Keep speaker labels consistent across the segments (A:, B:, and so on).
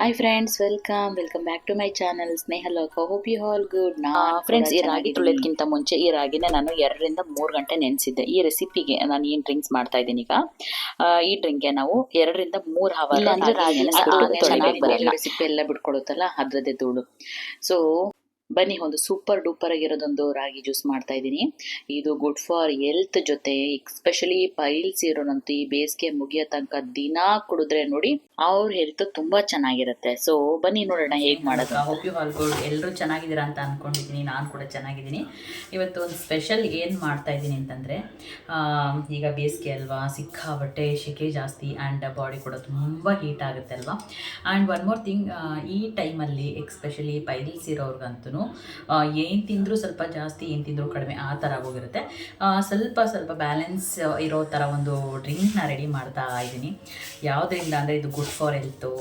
A: Hi friends, welcome back to my channel Sneha Loka. Hope you all good. Friends, ಈ ರಾಗಿ ತುಳಿಯೋದಕ್ಕಿಂತ ಮುಂಚೆ ಈ ರಾಗಿನ ನಾನು 2 ರಿಂದ 3 ಗಂಟೆ ನೆನೆಸಿದ್ದೆ. ಈ ರೆಸಿಪಿಗೆ ನಾನು ಏನು ಡ್ರಿಂಕ್ಸ್ ಮಾಡ್ತಾ ಇದ್ದೀನಿ ಈಗ, ಈ ಡ್ರಿಂಕ್ಗೆ ನಾವು 2 ರಿಂದ 3 ಅವರ್ ರಾಗಿ ರೆಸಿಪಿ ಎಲ್ಲ ಬಿಟ್ಕೊಡುತ್ತಲ್ಲ ಅದ್ರದ್ದೇ ಧೂಳು. ಸೊ ಬನ್ನಿ, ಒಂದು ಸೂಪರ್ ಡೂಪರ್ ಆಗಿರೋದೊಂದು ರಾಗಿ ಜ್ಯೂಸ್ ಮಾಡ್ತಾ ಇದ್ದೀನಿ. ಇದು ಗುಡ್ ಫಾರ್ ಹೆಲ್ತ್, ಜೊತೆ ಎಸ್ಪೆಷಲಿ ಪೈಲ್ಸ್ ಇರೋನಂತೂ ಈ ಬೇಸಿಗೆ ಮುಗಿಯೋ ತನಕ ದಿನ ಕುಡಿದ್ರೆ ನೋಡಿ ಅವ್ರ ಹೆಲ್ತ್ ತುಂಬಾ ಚೆನ್ನಾಗಿರುತ್ತೆ. ಸೊ ಬನ್ನಿ ನೋಡೋಣ ಹೇಗೆ ಮಾಡೋದು.
B: Hope you all good. ಎಲ್ಲರೂ ಚೆನ್ನಾಗಿದ್ದೀರಾ ಅಂತ ಅಂದ್ಕೊಂಡಿದ್ದೀನಿ. ನಾನು ಕೂಡ ಚೆನ್ನಾಗಿದ್ದೀನಿ. ಇವತ್ತು ಒಂದು ಸ್ಪೆಷಲ್ ಏನು ಮಾಡ್ತಾ ಇದ್ದೀನಿ ಅಂತಂದರೆ, ಈಗ ಬೇಸಿಗೆ ಅಲ್ವಾ, ಸಿಕ್ಕಾಬಟ್ಟೆ ಸೆಕೆ ಜಾಸ್ತಿ ಆ್ಯಂಡ್ ಬಾಡಿ ಕೂಡ ತುಂಬ ಹೀಟ್ ಆಗುತ್ತೆ ಅಲ್ವಾ. ಆ್ಯಂಡ್ ಒನ್ ಮೋರ್ ಥಿಂಗ್, ಈ ಟೈಮಲ್ಲಿ ಎಕ್ಸ್ಪೆಷಲಿ ಪೈಲ್ಸ್ ಇರೋರ್ಗಂತೂ ಏನು ತಿಂದರೂ ಸ್ವಲ್ಪ ಜಾಸ್ತಿ, ಏನು ತಿಂದರೂ ಕಡಿಮೆ, ಆ ಥರ ಹೋಗಿರುತ್ತೆ. ಸ್ವಲ್ಪ ಬ್ಯಾಲೆನ್ಸ್ ಇರೋ ಥರ ಒಂದು ಡ್ರಿಂಕ್ನ ರೆಡಿ ಮಾಡ್ತಾ ಇದ್ದೀನಿ. ಯಾವುದರಿಂದ ಅಂದರೆ ಇದು ಗುಡ್ ಫಾರ್ ಹೆಲ್ತು.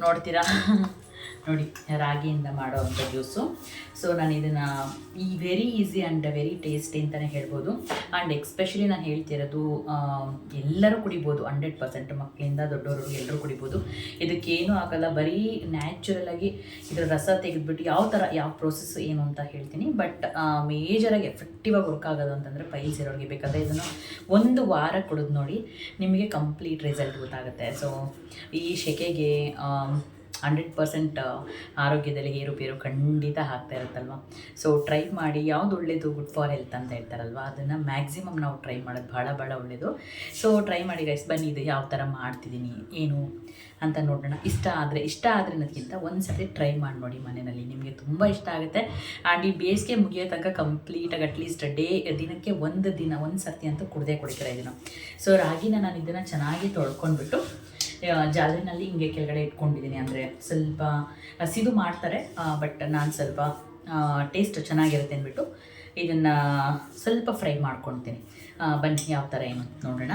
B: ನೋಡ್ತೀರಾ ನೋಡಿ, ರಾಗಿಯಿಂದ ಮಾಡೋ ಅಂಥ ಜ್ಯೂಸು. ಸೊ ನಾನು ಇದನ್ನು very easy and very tasty ಅಂತಲೇ ಹೇಳ್ಬೋದು. ಆ್ಯಂಡ್ ಎಕ್ಸ್ಪೆಷಲಿ ನಾನು ಹೇಳ್ತಿರೋದು, ಎಲ್ಲರೂ ಕುಡಿಬೋದು. 100% ಮಕ್ಕಳಿಂದ ದೊಡ್ಡವರು ಎಲ್ಲರೂ ಕುಡಿಬೋದು. ಇದಕ್ಕೇನು ಆಗಲ್ಲ, ಬರೀ ನ್ಯಾಚುರಲಾಗಿ ಇದರ ರಸ ತೆಗೆದುಬಿಟ್ಟು ಯಾವ ಪ್ರೋಸೆಸ್ ಏನು ಅಂತ ಹೇಳ್ತೀನಿ. ಬಟ್ ಮೇಜರಾಗಿ ಎಫೆಕ್ಟಿವ್ ಆಗಿ ವರ್ಕ್ ಆಗೋದು ಅಂತಂದರೆ ಪೈಲ್ಸ್ ಇರೋರಿಗೆ ಬೇಕಾದರೆ ಇದನ್ನು 1 ವಾರ ಕುಡಿದು ನೋಡಿ, ನಿಮಗೆ ಕಂಪ್ಲೀಟ್ ರಿಸಲ್ಟ್ ಗೊತ್ತಾಗುತ್ತೆ. ಸೊ ಈ ಸೆಕೆಗೆ 100% ಆರೋಗ್ಯದಲ್ಲಿ ಏರುಪೇರು ಖಂಡಿತ ಆಗ್ತಾ ಇರುತ್ತಲ್ವ. ಸೊ ಟ್ರೈ ಮಾಡಿ. ಯಾವುದು ಒಳ್ಳೆಯದು, ಗುಡ್ ಫಾರ್ ಹೆಲ್ತ್ ಅಂತ ಹೇಳ್ತಾರಲ್ವ, ಅದನ್ನು ಮ್ಯಾಕ್ಸಿಮಮ್ ನಾವು ಟ್ರೈ ಮಾಡೋದು ಭಾಳ ಒಳ್ಳೆಯದು. ಸೊ ಟ್ರೈ ಮಾಡಿ ಗೈಸ್. ಬನ್ನಿ, ಇದು ಯಾವ ಥರ ಮಾಡ್ತಿದ್ದೀನಿ ಏನು ಅಂತ ನೋಡೋಣ. ಇಷ್ಟ ಆದರೆ ಅನ್ನೋದಕ್ಕಿಂತ ಒಂದು ಸರ್ತಿ ಟ್ರೈ ಮಾಡಿ ನೋಡಿ ಮನೆಯಲ್ಲಿ, ನಿಮಗೆ ತುಂಬ ಇಷ್ಟ ಆಗುತ್ತೆ. ಆ್ಯಂಡ್ ಈ ಬೇಸಿಗೆ ಮುಗಿಯೋ ತನಕ ಕಂಪ್ಲೀಟಾಗಿ ಅಟ್ಲೀಸ್ಟ್ ದಿನಕ್ಕೆ ಒಂದು ಸರ್ತಿ ಅಂತೂ ಕುಡಿತೀರ ಇದನ್ನು. ಸೊ ರಾಗಿನ ನಾನು ಇದನ್ನು ಚೆನ್ನಾಗಿ ತೊಳ್ಕೊಂಡ್ಬಿಟ್ಟು ಜಾಲರಿನಲ್ಲಿ ಹಿಂಗೆ ಕೆಳಗಡೆ ಇಟ್ಕೊಂಡಿದ್ದೀನಿ. ಅಂದರೆ ಸ್ವಲ್ಪ ಹಸಿದು ಮಾಡ್ತಾರೆ, ಬಟ್ ನಾನು ಸ್ವಲ್ಪ ಟೇಸ್ಟ್ ಚೆನ್ನಾಗಿರುತ್ತೆ ಅಂದ್ಬಿಟ್ಟು ಇದನ್ನು ಸ್ವಲ್ಪ ಫ್ರೈ ಮಾಡ್ಕೊಳ್ತೀನಿ. ಬನ್ನಿ ಯಾವ ಥರ ಏನು ನೋಡೋಣ.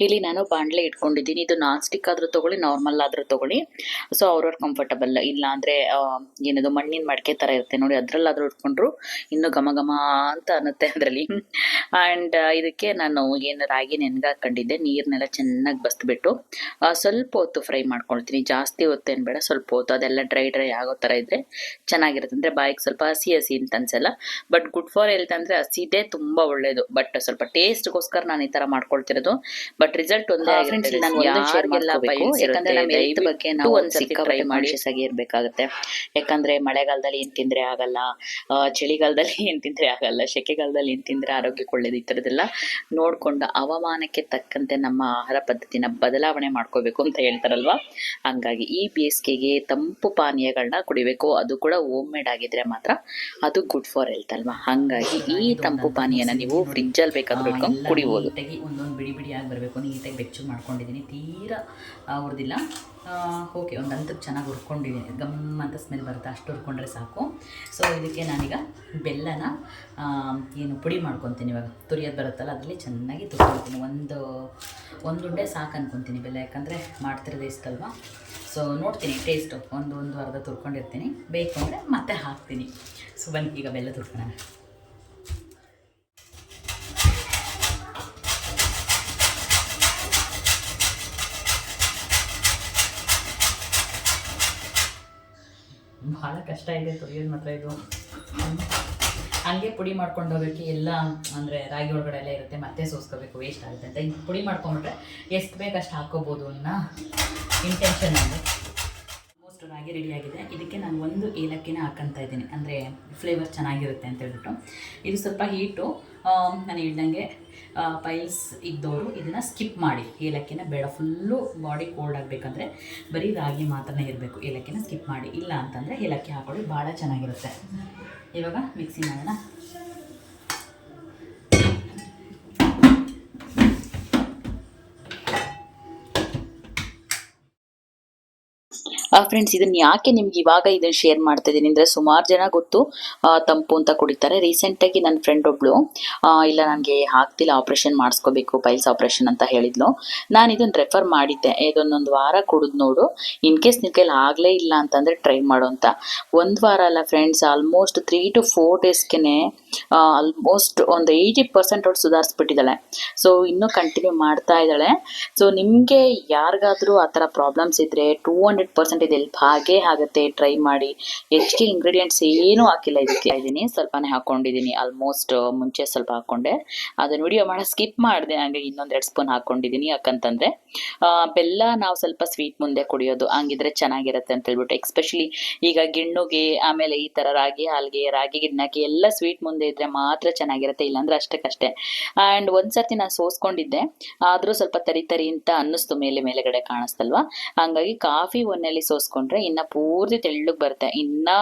A: ಇಲ್ಲಿ ನಾನು ಬಾಣಲೆ ಇಟ್ಕೊಂಡಿದ್ದೀನಿ. ಇದು ನಾನ್ ಸ್ಟಿಕ್ ಆದರೂ ತೊಗೊಳ್ಳಿ, ನಾರ್ಮಲ್ ಆದರೂ ತೊಗೊಳ್ಳಿ. ಸೊ ಅವ್ರವ್ರ ಕಂಫರ್ಟಬಲ್. ಇಲ್ಲ ಅಂದರೆ ಏನದು ಮಣ್ಣಿನ ಮಡಿಕೆ ಥರ ಇರುತ್ತೆ ನೋಡಿ, ಅದರಲ್ಲಾದರೂ ಇಟ್ಕೊಂಡ್ರು ಇನ್ನೂ ಘಮ ಅಂತ ಅನ್ನುತ್ತೆ ಅದರಲ್ಲಿ. ಆ್ಯಂಡ್ ಇದಕ್ಕೆ ನಾನು ಏನು ರಾಗಿ ನೆನೆಗಾಕೊಂಡಿದ್ದೆ, ನೀರನ್ನೆಲ್ಲ ಚೆನ್ನಾಗಿ ಬಸ್ಬಿಟ್ಟು ಸ್ವಲ್ಪ ಹೊತ್ತು ಫ್ರೈ ಮಾಡ್ಕೊಳ್ತೀನಿ. ಜಾಸ್ತಿ ಹೊತ್ತೇನು ಬೇಡ, ಸ್ವಲ್ಪ ಹೊತ್ತು. ಅದೆಲ್ಲ ಡ್ರೈ ಆಗೋ ಥರ ಇದ್ದರೆ ಚೆನ್ನಾಗಿರುತ್ತೆ. ಅಂದರೆ ಬಾಯಿಗೆ ಸ್ವಲ್ಪ ಹಸಿ ಅಂತ ಅನ್ಸಲ್ಲ. ಬಟ್ ಗುಡ್ ಫಾರ್ ಹೆಲ್ತ್ ಅಂದರೆ ಹಸಿದೇ ತುಂಬ ಒಳ್ಳೆಯದು. ಬಟ್ ಸ್ವಲ್ಪ ಟೇಸ್ಟ್ಗೋಸ್ಕರ ನಾನು ಈ ಥರ ಮಾಡ್ಕೊಳ್ತಿರೋದು. ಬಟ್ ರಿಸಲ್ಟ್ ಒಂದೇ ಆಗಿರುತ್ತೆ. ಯಾಕಂದ್ರೆ ನಮ್ಮ ಹೆಲ್ತ್ ಬಗ್ಗೆ ನಾವು ಒಂದ್ಸತಿ ಟ್ರೈ ಕಾನ್ಶಿಯಸ್ ಆಗಿ ಇರಬೇಕಾಗುತ್ತೆ. ಯಾಕಂದ್ರೆ ಮಳೆಗಾಲದಲ್ಲಿ ಏನ್ ತಿಂದ್ರೆ ಆಗಲ್ಲ, ಚಳಿಗಾಲದಲ್ಲಿ ಏನ್ ತಿಂದ್ರೆ ಆಗಲ್ಲ, ಸೆಕೆಗಾಲದಲ್ಲಿ ಏನ್ ತಿಂದ್ರೆ ಆರೋಗ್ಯಕ್ಕೆ ಒಳ್ಳೇದು, ಈ ಥರದ್ದೆಲ್ಲ ನೋಡ್ಕೊಂಡು ಹವಾಮಾನಕ್ಕೆ ತಕ್ಕಂತೆ ನಮ್ಮ ಆಹಾರ ಪದ್ಧತಿನ ಬದಲಾವಣೆ ಮಾಡ್ಕೋಬೇಕು ಅಂತ ಹೇಳ್ತಾರಲ್ವಾ. ಹಂಗಾಗಿ ಈ ಬೇಸಿಗೆಗೆ ತಂಪು ಪಾನೀಯಗಳನ್ನ ಕುಡಿಬೇಕು. ಅದು ಕೂಡ ಹೋಮ್ ಮೇಡ್ ಆಗಿದ್ರೆ ಮಾತ್ರ ಅದು ಗುಡ್ ಫಾರ್ ಹೆಲ್ತ್ ಅಲ್ವಾ. ಹಂಗಾಗಿ ಈ ತಂಪು ಪಾನೀಯನ ನೀವು ಫ್ರಿಜ್ಜಲ್ಲಿ ಬೇಕಾದ್ರೂ ಇಟ್ಕೊಂಡು ಕುಡಿಬೋದು.
B: ಒಂದೊಂದು ಬಿಡಿ ಆಗಿ ಬರಬೇಕು. ನೀಟಾಗಿ ಬೆಚ್ಚಗೆ ಮಾಡ್ಕೊಂಡಿದ್ದೀನಿ, ತೀರಾ ಹುರಿದಿಲ್ಲ. ಓಕೆ, ಒಂದು ಹಂತಕ್ಕೆ ಚೆನ್ನಾಗಿ ಹುರ್ಕೊಂಡಿದ್ದೀನಿ. ಅಂತ ಸ್ಮೆಲ್ ಬರುತ್ತೆ, ಅಷ್ಟು ಹುರ್ಕೊಂಡ್ರೆ ಸಾಕು. ಸೊ ಇದಕ್ಕೆ ನಾನೀಗ ಬೆಲ್ಲನ ಏನು ಪುಡಿ ಮಾಡ್ಕೊತೀನಿ. ಇವಾಗ ತುರಿಯೋದು ಬರುತ್ತಲ್ಲ, ಅದರಲ್ಲಿ ಚೆನ್ನಾಗಿ ತುರ್ಕೊತೀನಿ. ಒಂದು ಉಂಡೆ ಸಾಕು ಅನ್ಕೊತೀನಿ ಬೆಲ್ಲ, ಯಾಕಂದರೆ ಮಾಡ್ತಿರೋದು ಇಷ್ಟಲ್ವ. ಸೊ ನೋಡ್ತೀನಿ ಟೇಸ್ಟು, ಒಂದು ಅರ್ಧ ತುರ್ಕೊಂಡಿರ್ತೀನಿ. ಬೇಕು ಅಂದರೆ ಮತ್ತೆ ಹಾಕ್ತೀನಿ. ಸೊ ಬನ್ನಿ ಈಗ ಬೆಲ್ಲ ತುರ್ಕೊಳ್ಳೋಣ. ಭಾಳ ಕಷ್ಟ ಇದೆ ತುರಿಯೋದು ಮಾತ್ರ. ಇದು ಹಂಗೆ ಪುಡಿ ಮಾಡ್ಕೊಂಡು ಹೋಗೋಕ್ಕೆ ಎಲ್ಲ, ಅಂದರೆ ರಾಗಿ ಒಳಗಡೆ ಎಲ್ಲ ಇರುತ್ತೆ, ಮತ್ತೆ ಸೋಸ್ಕೋಬೇಕು, ವೇಸ್ಟ್ ಆಗುತ್ತೆ ಅಂತ. ಹಿಂಗೆ ಪುಡಿ ಮಾಡ್ಕೊಂಡ್ಬಿಟ್ರೆ ಎಷ್ಟು ಬೇಕು ಅಷ್ಟು ಹಾಕ್ಕೋಬೋದು ಅನ್ನೋ ಇಂಟೆನ್ಷನ್ ಅಂದರೆ. ಆಲ್ಮೋಸ್ಟ್ ರಾಗಿ ರೆಡಿಯಾಗಿದೆ. ಇದಕ್ಕೆ ನಾನು 1 ಏಲಕ್ಕಿನ ಹಾಕ್ಕೊತಾ ಇದ್ದೀನಿ, ಅಂದರೆ ಫ್ಲೇವರ್ ಚೆನ್ನಾಗಿರುತ್ತೆ ಅಂತ ಹೇಳ್ಬಿಟ್ಟು. ಇದು ಸ್ವಲ್ಪ ಹೀಟು. ನಾನು ಹೇಳ್ದಂಗೆ ಪೈಲ್ಸ್ ಇದ್ದವರು ಇದನ್ನು ಸ್ಕಿಪ್ ಮಾಡಿ. ಏಲಕ್ಕಿನ ಬೇಡ, ಫುಲ್ಲು ಬಾಡಿ ಕೋಲ್ಡ್ ಆಗಬೇಕಂದ್ರೆ ಬರೀ ರಾಗಿ ಮಾತ್ರನೇ ಇರಬೇಕು. ಏಲಕ್ಕಿನ ಸ್ಕಿಪ್ ಮಾಡಿ. ಇಲ್ಲ ಅಂತಂದರೆ ಏಲಕ್ಕಿ ಹಾಕೊಳ್ಳಿ, ಭಾಳ ಚೆನ್ನಾಗಿರುತ್ತೆ. ಇವಾಗ ಮಿಕ್ಸಿ ಮಾಡೋಣ.
A: ಫ್ರೆಂಡ್ಸ್, ಇದನ್ನ ಯಾಕೆ ನಿಮ್ಗೆ ಇವಾಗ ಇದನ್ನ ಶೇರ್ ಮಾಡ್ತಾ ಇದ್ದೀನಿ ಅಂದರೆ, ಸುಮಾರು ಜನ ಗೊತ್ತು ತಂಪು ಅಂತ ಕುಡಿತಾರೆ. ರೀಸೆಂಟಾಗಿ ನನ್ನ ಫ್ರೆಂಡ್ ಒಬ್ಳು ಇಲ್ಲ ನನಗೆ ಆಗ್ತಿಲ್ಲ, ಆಪ್ರೇಷನ್ ಮಾಡಿಸ್ಕೋಬೇಕು, ಪೈಲ್ಸ್ ಆಪ್ರೇಷನ್ ಅಂತ ಹೇಳಿದ್ಲು. ನಾನು ಇದನ್ನು ರೆಫರ್ ಮಾಡಿದ್ದೆ, ಇದನ್ನೊಂದು ವಾರ ಕುಡಿದು ನೋಡು, ಇನ್ ಕೇಸ್ ನಿನ್ನ ಕೈಲಿ ಆಗಲೇ ಇಲ್ಲ ಅಂತಂದರೆ ಟ್ರೈ ಮಾಡು ಅಂತ. ಒಂದು ವಾರ ಅಲ್ಲ ಫ್ರೆಂಡ್ಸ್, ಆಲ್ಮೋಸ್ಟ್ 3 to 4 ಡೇಸ್ಗೆ ಆಲ್ಮೋಸ್ಟ್ ಒಂದು 80% ಅವ್ರು ಸುಧಾರಿಸ್ಬಿಟ್ಟಿದ್ದಾಳೆ. ಸೊ ಇನ್ನೂ ಕಂಟಿನ್ಯೂ ಮಾಡ್ತಾ ಇದ್ದಾಳೆ. ಸೊ ನಿಮಗೆ ಯಾರಿಗಾದ್ರೂ ಆ ಥರ ಪ್ರಾಬ್ಲಮ್ಸ್ ಇದ್ದರೆ 200% ಇದು ಹೆಲ್ಪ್ ಆಗೇ ಆಗುತ್ತೆ. ಟ್ರೈ ಮಾಡಿ. ಹೆಚ್ಚಿಗೆ ಇಂಗ್ರೀಡಿಯೆಂಟ್ಸ್ ಏನೂ ಹಾಕಿಲ್ಲ, ಇದಕ್ಕೆ ಇದ್ದೀನಿ ಸ್ವಲ್ಪನೇ ಹಾಕ್ಕೊಂಡಿದ್ದೀನಿ. ಆಲ್ಮೋಸ್ಟ್ ಮುಂಚೆ ಸ್ವಲ್ಪ ಹಾಕ್ಕೊಂಡೆ, ಅದನ್ನು ವಿಡಿಯೋ ಮಾಡೋ ಸ್ಕಿಪ್ ಮಾಡಿದೆ. ಹಂಗಾಗಿ ಇನ್ನೊಂದು 2 ಸ್ಪೂನ್ ಹಾಕ್ಕೊಂಡಿದ್ದೀನಿ. ಯಾಕಂತಂದರೆ ಬೆಲ್ಲ ನಾವು ಸ್ವಲ್ಪ ಸ್ವೀಟ್ ಮುಂದೆ ಕುಡಿಯೋದು, ಹಂಗಿದ್ರೆ ಚೆನ್ನಾಗಿರುತ್ತೆ ಅಂತ ಹೇಳ್ಬಿಟ್ಟು. ಎಕ್ಸ್ಪೆಷಲಿ ಈಗ ಗಿಣ್ಣುಗೆ, ಆಮೇಲೆ ಈ ಥರ ರಾಗಿ ಹಾಲ್ಗೆ, ರಾಗಿ ಗಿಣ್ಣಕ್ಕೆ ಎಲ್ಲ ಸ್ವೀಟ್ ಮುಂದೆ ಇದ್ದರೆ ಮಾತ್ರ ಚೆನ್ನಾಗಿರುತ್ತೆ, ಇಲ್ಲಾಂದ್ರೆ ಅಷ್ಟಕ್ಕಷ್ಟೇ. ಆ್ಯಂಡ್ ಒಂದ್ಸರ್ತಿ ನಾನು ಸೋಸ್ಕೊಂಡಿದ್ದೆ, ಆದರೂ ಸ್ವಲ್ಪ ತರಿ ತರಿ ಅಂತ ಅನ್ನಿಸ್ತು, ಮೇಲೆಗಡೆ ಕಾಣಿಸ್ತಲ್ವಾ. ಹಾಗಾಗಿ ಕಾಫಿ ಒನ್ನೆಲ್ಲಿ ಸೋಸ್ಕೊಂಡ್ರೆ ಇನ್ನು ಪೂರ್ತಿ ತೆಳ್ಳಗೆ ಬರುತ್ತೆ. ಇನ್ನು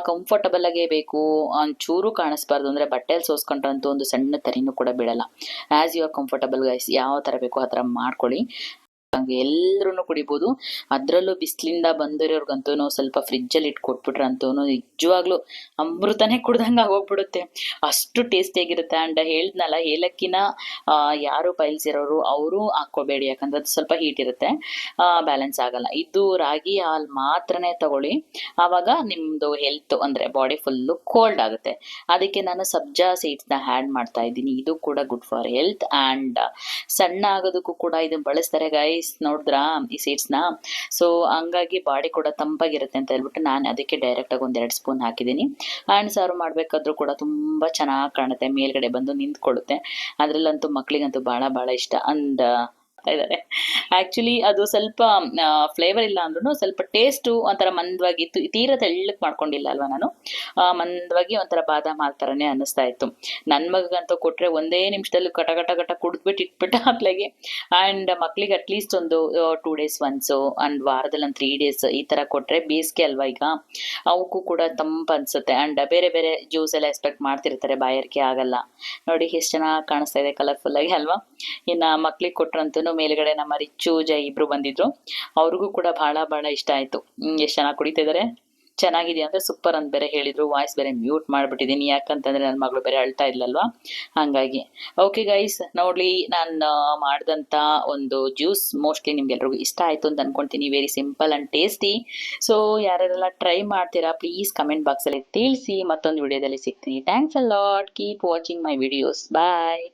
A: ಕಂಫರ್ಟಬಲ್ ಆಗೇ ಬೇಕು, ಒಂಚೂರು ಕಾಣಿಸ್ಬಾರ್ದು. ಅಂದರೆ ಬಟ್ಟೆಯಲ್ಲಿ ಸೋಸ್ಕೊಂಡ್ರಂತೂ ಒಂದು ಸಣ್ಣ ತರಿನೂ ಕೂಡ ಬಿಡಲ್ಲ. As you are comfortable guys, ಯಾವ ಥರ ಬೇಕೋ ಆ ಥರ ಮಾಡ್ಕೊಳ್ಳಿ. ಹಂಗೆ ಎಲ್ಲರೂ ಕುಡಿಬೋದು. ಅದರಲ್ಲೂ ಬಿಸಿಲಿಂದ ಬಂದಿರೋರ್ಗಂತೂ ಸ್ವಲ್ಪ ಫ್ರಿಜ್ಜಲ್ಲಿ ಇಟ್ಟು ಕೊಟ್ಬಿಟ್ರಂತೂ ನಿಜವಾಗ್ಲೂ ಅಮೃತನೇ ಕುಡ್ದಂಗೆ ಆಗೋಗ್ಬಿಡುತ್ತೆ, ಅಷ್ಟು ಟೇಸ್ಟಿಯಾಗಿರುತ್ತೆ. ಆ್ಯಂಡ್ ಹೇಳ್ದ್ನಲ್ಲ, ಏಲಕ್ಕಿನ ಯಾರು ಪೈಲ್ಸ್ ಇರೋರು ಅವರು ಹಾಕ್ಕೋಬೇಡಿ, ಯಾಕಂದ್ರೆ ಅದು ಸ್ವಲ್ಪ ಹೀಟ್ ಇರುತ್ತೆ, ಬ್ಯಾಲೆನ್ಸ್ ಆಗಲ್ಲ. ಇದು ರಾಗಿ ಹಾಲು ಮಾತ್ರನೇ ತಗೊಳ್ಳಿ, ಆವಾಗ ನಿಮ್ಮದು ಹೆಲ್ತ್ ಅಂದರೆ ಬಾಡಿ ಫುಲ್ಲು ಕೋಲ್ಡ್ ಆಗುತ್ತೆ. ಅದಕ್ಕೆ ನಾನು ಸಬ್ಜಾ ಸೀಡ್ಸ್ನ ಆ್ಯಡ್ ಮಾಡ್ತಾ ಇದ್ದೀನಿ. ಇದು ಕೂಡ ಗುಡ್ ಫಾರ್ ಹೆಲ್ತ್. ಆ್ಯಂಡ್ ಸಣ್ಣ ಆಗೋದಕ್ಕೂ ಕೂಡ ಇದನ್ನು ಬಳಸ್ತಾರೆ ಗೈಸ್, ನೋಡಿದ್ರಾ ಈ ಸೀಡ್ಸ್ನ. ಸೊ ಹಂಗಾಗಿ ಬಾಡಿ ಕೂಡ ತಂಪಾಗಿರುತ್ತೆ ಅಂತ ಹೇಳ್ಬಿಟ್ಟು ನಾನು ಅದಕ್ಕೆ ಡೈರೆಕ್ಟಾಗಿ 1-2 ಸ್ಪೂನ್ ಹಾಕಿದ್ದೀನಿ. ಆ್ಯಂಡ್ ಸರ್ವ್ ಮಾಡಬೇಕಾದ್ರೂ ಕೂಡ ತುಂಬ ಚೆನ್ನಾಗಿ ಕಾಣುತ್ತೆ, ಮೇಲ್ಗಡೆ ಬಂದು ನಿಂತ್ಕೊಳ್ಳುತ್ತೆ. ಅದರಲ್ಲಂತೂ ಮಕ್ಕಳಿಗಂತೂ ಭಾಳ ಇಷ್ಟ ಇದ್ದಾರೆ. ಆ್ಯಕ್ಚುಲಿ ಅದು ಸ್ವಲ್ಪ ಫ್ಲೇವರ್ ಇಲ್ಲ ಅಂದ್ರೂ ಸ್ವಲ್ಪ ಟೇಸ್ಟು ಒಂಥರ ಮಂದವಾಗಿ, ತೀರ ತೆಳ್ಳಕ್ಕೆ ಮಾಡ್ಕೊಂಡಿಲ್ಲ ಅಲ್ವಾ ನಾನು, ಮಂದವಾಗಿ ಒಂಥರ ಬಾದಾಮ್ ಹಾಲು ಥರನೇ ಅನ್ನಿಸ್ತಾ ಇತ್ತು. ನನ್ನ ಮಗಂತೂ ಕೊಟ್ಟರೆ ಒಂದೇ ನಿಮಿಷದಲ್ಲಿ ಕಟ ಕುಡಿದ್ಬಿಟ್ಟು ಇಟ್ಬಿಟ್ಟು ಹಾಕ್ಲಾಗೆ. ಆ್ಯಂಡ್ ಮಕ್ಳಿಗೆ ಅಟ್ಲೀಸ್ಟ್ ಒಂದು 2 days ಒನ್ಸು, ಆ್ಯಂಡ್ ವಾರದಲ್ಲಿ ಒಂದು 3 days ಈ ಥರ ಕೊಟ್ಟರೆ, ಬೇಸಿಗೆ ಅಲ್ವಾ ಈಗ, ಅವಕ್ಕೂ ಕೂಡ ತಂಪು ಅನಿಸುತ್ತೆ. ಆ್ಯಂಡ್ ಬೇರೆ ಜ್ಯೂಸ್ ಎಲ್ಲ ಎಕ್ಸ್ಪೆಕ್ಟ್ ಮಾಡ್ತಿರ್ತಾರೆ, ಬಾಯಾರಿಕೆ ಆಗಲ್ಲ. ನೋಡಿ ಎಷ್ಟು ಚೆನ್ನಾಗಿ ಕಾಣಿಸ್ತಾ ಇದೆ ಕಲರ್ಫುಲ್ಲಾಗಿ ಅಲ್ವಾ. ಇನ್ನು ಮಕ್ಳಿಗೆ ಕೊಟ್ರಂತೂ ಮೇಲ್ಗಡೆ ನಮ್ಮ ರಿಚ್ಚು ಜೈ ಇಬ್ರು ಬಂದಿದ್ರು, ಅವ್ರಿಗೂ ಕೂಡ ಭಾಳ ಇಷ್ಟ ಆಯಿತು. ಎಷ್ಟು ಚೆನ್ನಾಗಿ ಕುಡಿತಿದ್ದಾರೆ, ಚೆನ್ನಾಗಿದೆಯಾ ಅಂದರೆ ಸೂಪರ್ ಅಂತ ಬೇರೆ ಹೇಳಿದರು. ವಾಯ್ಸ್ ಬೇರೆ ಮ್ಯೂಟ್ ಮಾಡಿಬಿಟ್ಟಿದ್ದೀನಿ, ಯಾಕಂತಂದರೆ ನನ್ನ ಮಗಳು ಬೇರೆ ಅಳ್ತಾ ಇದ್ಲಲ್ವಾ, ಹಾಗಾಗಿ. ಓಕೆ ಗೈಸ್, ನೋಡಲಿ ನಾನು ಮಾಡಿದಂಥ ಒಂದು ಜ್ಯೂಸ್ ಮೋಸ್ಟ್ಲಿ ನಿಮ್ಗೆಲ್ರಿಗೂ ಇಷ್ಟ ಆಯಿತು ಅಂತ ಅಂದ್ಕೊಳ್ತೀನಿ. Very simple and tasty. So ಯಾರೆಲ್ಲ ಟ್ರೈ ಮಾಡ್ತೀರಾ ಪ್ಲೀಸ್ ಕಮೆಂಟ್ ಬಾಕ್ಸಲ್ಲಿ ತಿಳಿಸಿ. ಮತ್ತೊಂದು ವಿಡಿಯೋದಲ್ಲಿ ಸಿಗ್ತೀನಿ. Thanks a lot, keep watching my videos, bye.